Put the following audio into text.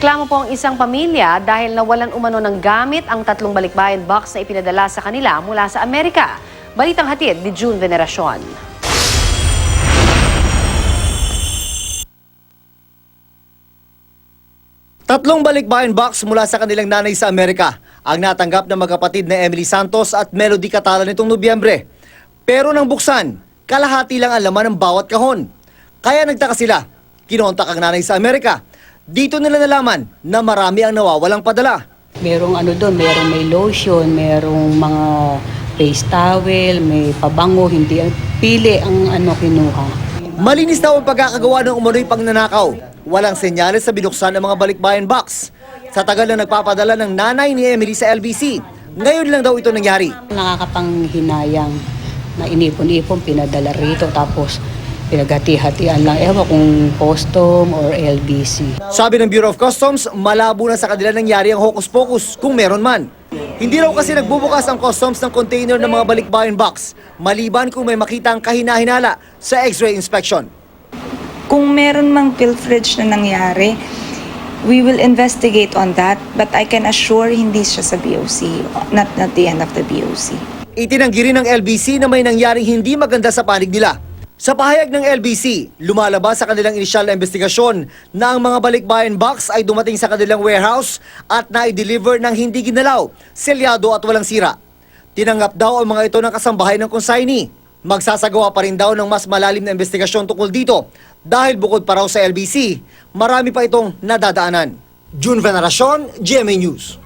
Nagreklamo po ang isang pamilya dahil nawalan umano ng gamit ang 3 balikbayan box na ipinadala sa kanila mula sa Amerika. Balitang hatid ni June Veneracion. Tatlong balikbayan box mula sa kanilang nanay sa Amerika ang natanggap ng magkapatid na Emily Santos at Melody Catala nitong Nobyembre. Pero nang buksan, kalahati lang ang laman ng bawat kahon. Kaya nagtaka sila, kinontak ang nanay sa Amerika. Dito nila nalaman na marami ang nawawalang padala. Merong merong may lotion, merong mga face towel, may pabango, hindi pili ang kinuha. Malinis daw ang pagkakagawa ng umano'y pangnanakaw. Walang senyales sa binuksan ng mga balikbayan box. Sa tagal na nagpapadala ng nanay ni Emily sa LBC, ngayon lang daw ito nangyari. Nakakapanghinayang na inipon-ipon, pinadala rito, tapos pinaghati-hatian lang. Ewan kung custom or LBC. Sabi ng Bureau of Customs, malabo na sa kanila nangyari ang hocus-pocus kung meron man. Hindi raw kasi nagbubukas ang customs ng container ng mga balikbayan box, maliban kung may makita ang kahina-hinala sa x-ray inspection. Kung meron mang pilferage na nangyari, we will investigate on that, but I can assure hindi siya sa BOC, not the end of the BOC. Itinanggi rin ng LBC na may nangyaring hindi maganda sa panig nila. Sa pahayag ng LBC, lumalabas sa kanilang inisyal na investigasyon na ang mga balikbayan box ay dumating sa kanilang warehouse at na-deliver ng hindi ginalaw, selyado at walang sira. Tinanggap daw ang mga ito ng kasambahay ng consignee. Magsasagawa pa rin daw ng mas malalim na investigasyon tungkol dito dahil bukod pa raw sa LBC, marami pa itong nadadaanan. June Veneracion, GMA News.